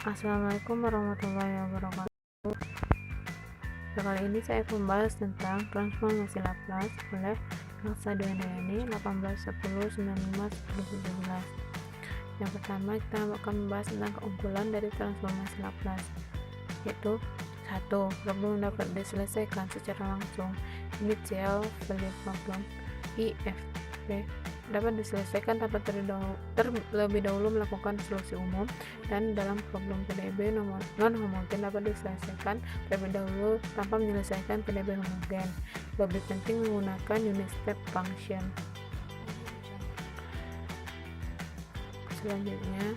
Assalamualaikum warahmatullahi wabarakatuh. Kali ini saya akan membahas tentang transformasi Laplace oleh Elsa Duyandayani 1810-95-1017. Yang pertama, kita akan membahas tentang keunggulan dari transformasi Laplace, yaitu 1. Problem dapat diselesaikan secara langsung. Initial value problem (IFP) dapat diselesaikan tanpa terlebih dahulu melakukan solusi umum, dan dalam problem PDB non-homogen dapat diselesaikan terlebih dahulu tanpa menyelesaikan PDB homogen. Lebih penting menggunakan unit step function. Selanjutnya,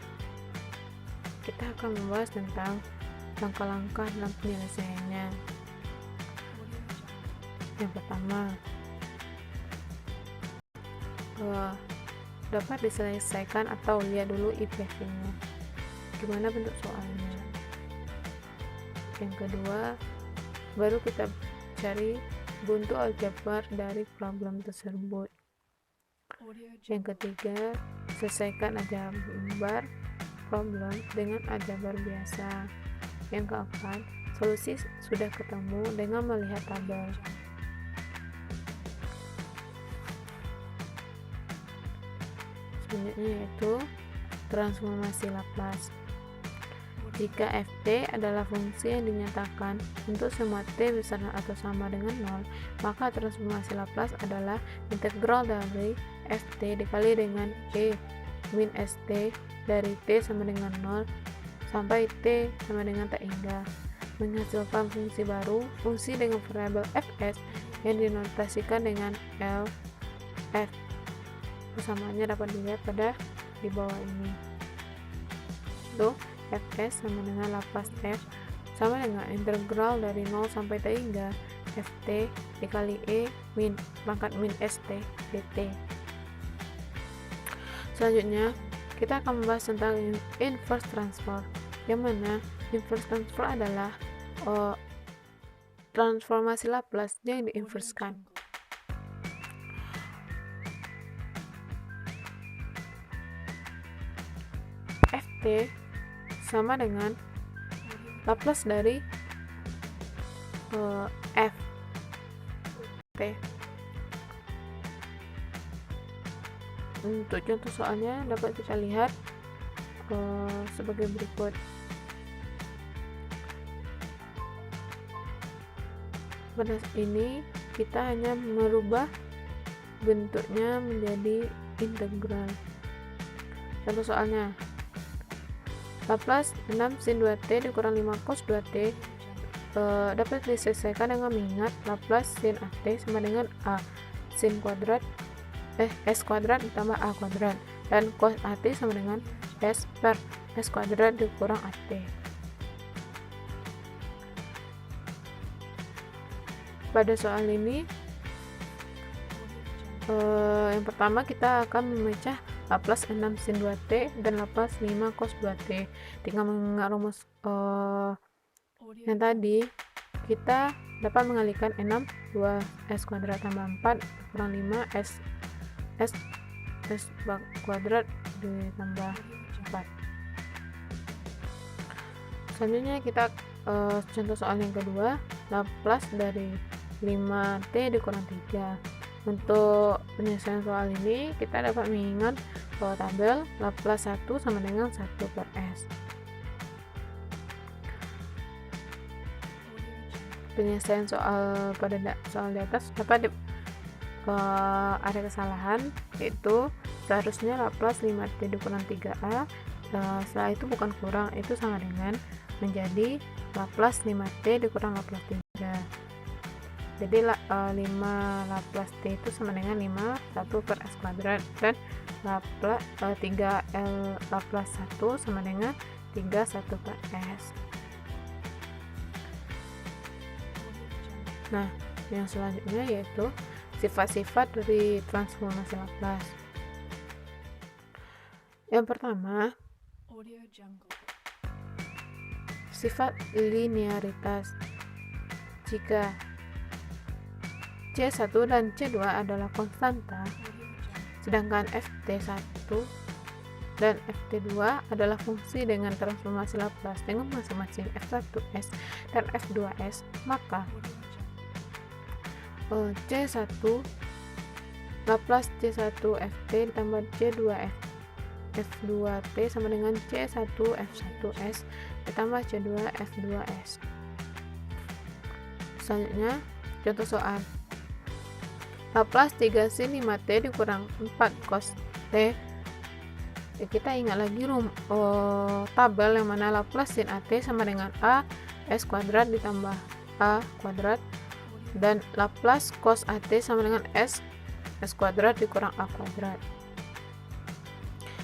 kita akan membahas tentang langkah-langkah dalam penyelesaiannya. Yang pertama, dapat diselesaikan atau lihat dulu IPV-nya, gimana bentuk soalnya. Yang kedua, baru kita cari buntu aljabar dari problem tersebut. Yang ketiga, selesaikan aljabar problem dengan aljabar biasa. Yang keempat, solusi sudah ketemu dengan melihat tabel. Selanjutnya yaitu transformasi Laplace. Jika ft adalah fungsi yang dinyatakan untuk semua t besar atau sama dengan 0, maka transformasi Laplace adalah integral dari ft dikali dengan e min st dari t sama dengan 0 sampai t sama dengan tak hingga, menghasilkan fungsi baru, fungsi dengan variabel fs yang dinotasikan dengan L f. Persamaannya dapat dilihat di bawah ini. Tuh, fs sama dengan Laplace f sama dengan integral dari 0 sampai t hingga ft dikali e min pangkat min st dt. Selanjutnya, kita akan membahas tentang inverse transform, yang mana inverse transform adalah transformasi Laplace yang diinverskan. Ft sama dengan Laplace dari f t. Untuk contoh soalnya dapat kita lihat sebagai berikut. Pada ini kita hanya merubah bentuknya menjadi integral. Contoh soalnya, Laplace 6 sin 2t dikurang 5 cos 2t dapat diselesaikan dengan mengingat Laplace sin at sama dengan a sin kuadrat s kuadrat ditambah a kuadrat, dan cos at sama dengan s per s kuadrat dikurang at. Pada soal ini, yang pertama kita akan memecah Laplace 6 sin 2t dan Laplace 5 cos 2t. Tinggal mengingat rumus yang tadi, kita dapat mengalihkan 6 2s kuadrat tambah 4 kurang 5 s kuadrat ditambah 4. Selanjutnya kita contoh soal yang kedua, Laplace dari 5t dikurang 3. Untuk penyelesaian soal ini, kita dapat mengingat bahwa tabel Laplace 1 sama dengan 1 per s. Penyelesaian soal soal di atas dapat ada kesalahan, yaitu seharusnya Laplace 5t dikurang 3a, setelah itu bukan kurang, itu sama dengan menjadi Laplace 5t dikurang Laplace 3. Jadi 5 Laplace t itu sama dengan 1 per s kuadrat, dan Laplace 3L Laplace 1 sama dengan 1 per s. Nah, yang selanjutnya yaitu sifat-sifat dari transformasi Laplace. Yang pertama, sifat linearitas. Jika C1 dan C2 adalah konstanta, sedangkan Ft1 dan Ft2 adalah fungsi dengan transformasi Laplace dengan masing-masing F1s dan F2s, maka C1 Laplace C1 Ft ditambah C2 F2t sama dengan C1 F1s ditambah C2 F2s. Selanjutnya contoh soal. Laplace 3sin 5t dikurang 4 cos t. Kita ingat lagi tabel yang mana Laplace sin at sama dengan a s kuadrat ditambah a kuadrat, dan Laplace cos at sama dengan s kuadrat dikurang a kuadrat.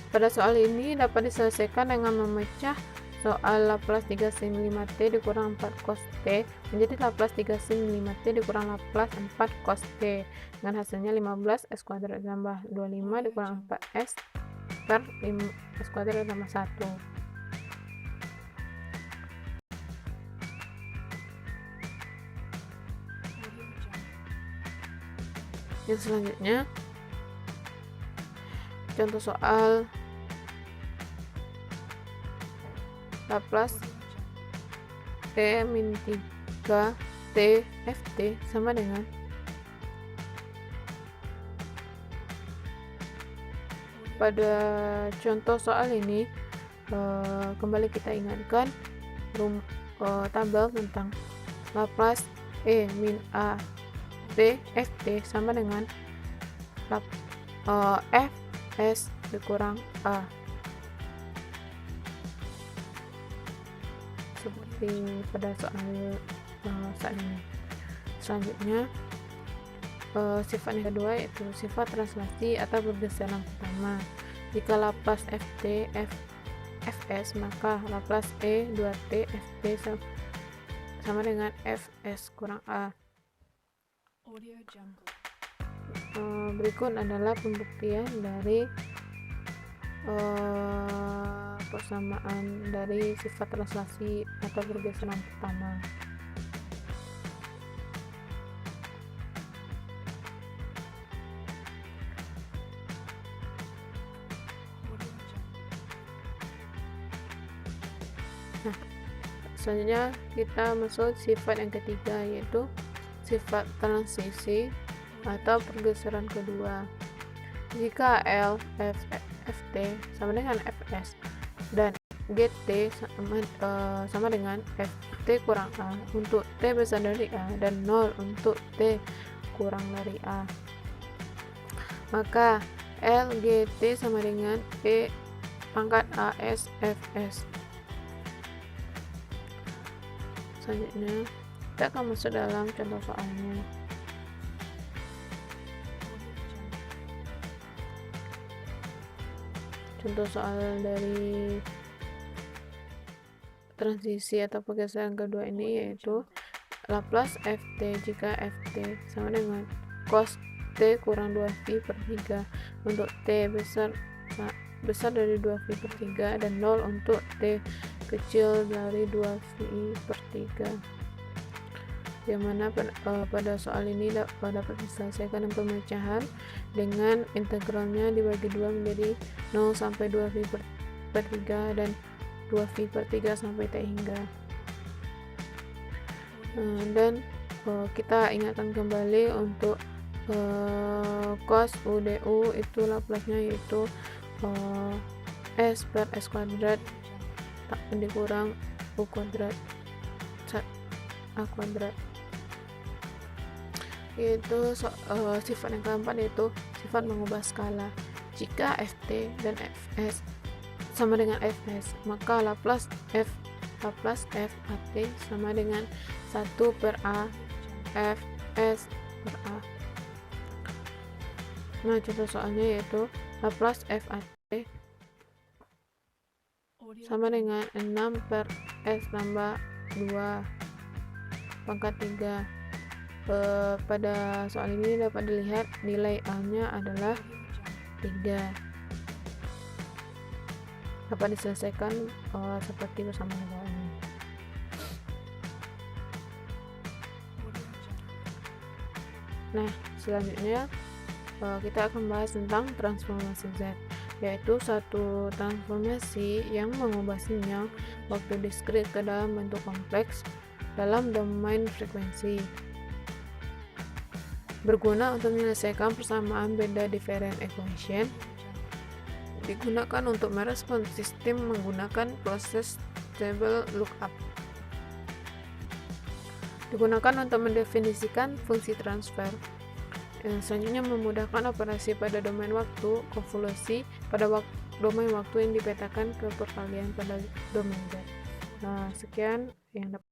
Pada soal ini dapat diselesaikan dengan memecah soal Laplace 3 sin 5t dikurang 4 cos t menjadi Laplace 3 sin 5t dikurang Laplace 4 cos t dengan hasilnya 15 s kuadrat tambah 25 dikurang 4s per 5 s kuadrat tambah 1. Yang selanjutnya contoh soal Laplace T min 3 T Ft sama dengan pada contoh soal ini kembali kita ingatkan tabel tentang Laplace E min A T Ft sama dengan Fs dikurang A, seperti pada soal saat ini. Selanjutnya sifat yang kedua yaitu sifat translasi atau pergeseran pertama. Jika Laplace Ft Fs, maka Laplace E 2t Ft sama dengan Fs kurang A. Berikut adalah pembuktian dari persamaan dari sifat translasi atau pergeseran pertama. Nah, selanjutnya kita masuk sifat yang ketiga yaitu sifat transisi atau pergeseran kedua. Jika L Ft sama dengan Fs dan Gt sama dengan Ft kurang A untuk T besar dari A dan 0 untuk T kurang dari A, maka Lgt sama dengan E pangkat As Fs. Selanjutnya kita akan masuk dalam contoh soalnya. Contoh soal dari transisi atau pergeseran kedua ini yaitu Laplace Ft jika Ft sama dengan cos T kurang 2π per 3 untuk T besar dari 2π per 3 dan 0 untuk T kecil dari 2π per 3, yang mana pada soal ini dapat diselesaikan dengan pemecahan dengan integralnya dibagi 2 menjadi 0 sampai 2π per 3 dan 2π per 3 sampai T hingga. Dan kita ingatkan kembali untuk cos UDU itu Laplace-nya yaitu S per S kuadrat dikurang U kuadrat A kuadrat. Yaitu sifat yang keempat yaitu sifat mengubah skala. Jika Ft dan Fs sama dengan Fs, maka Laplace F At sama dengan 1 per A Fs per A. Nah, contoh soalnya yaitu Laplace F At sama dengan 6 per S tambah 2 pangkat 3. Pada soal ini dapat dilihat nilai A-nya adalah 3. Dapat diselesaikan seperti bersama ini. Nah, selanjutnya kita akan bahas tentang transformasi Z. yaitu satu transformasi yang mengubah sinyal waktu diskrit ke dalam bentuk kompleks dalam domain frekuensi. Berguna untuk menyelesaikan persamaan beda divariant equation, digunakan untuk merespons sistem menggunakan proses table lookup. Digunakan untuk mendefinisikan fungsi transfer. Selanjutnya memudahkan operasi pada domain waktu, konvolusi pada domain waktu yang dipetakan ke perkalian pada domain Z. Nah, sekian yang dapat